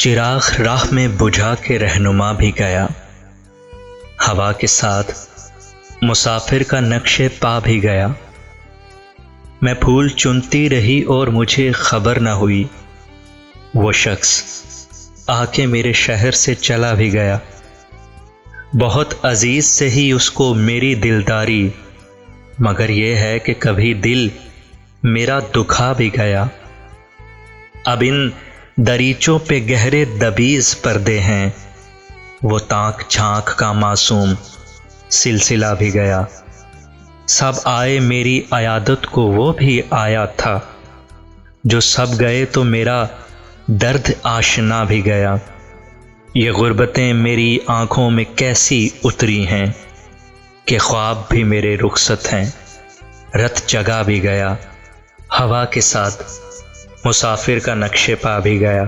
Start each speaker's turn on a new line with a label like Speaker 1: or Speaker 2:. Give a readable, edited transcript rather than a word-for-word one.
Speaker 1: چراغ راہ میں بجھا کے رہنما بھی گیا، ہوا کے ساتھ مسافر کا نقش پا بھی گیا۔ میں پھول چنتی رہی اور مجھے خبر نہ ہوئی، وہ شخص آ کے میرے شہر سے چلا بھی گیا۔ بہت عزیز سے ہی اس کو میری دلداری، مگر یہ ہے کہ کبھی دل میرا دکھا بھی گیا۔ اب ان دریچوں پہ گہرے دبیز پردے ہیں، وہ تانک جھانک کا معصوم سلسلہ بھی گیا۔ سب آئے میری عیادت کو وہ بھی آیا تھا، جو سب گئے تو میرا درد آشنا بھی گیا۔ یہ غربتیں میری آنکھوں میں کیسی اتری ہیں کہ خواب بھی میرے رخصت ہیں، رت جگا بھی گیا۔ ہوا کے ساتھ مسافر کا نقش پا بھی گیا۔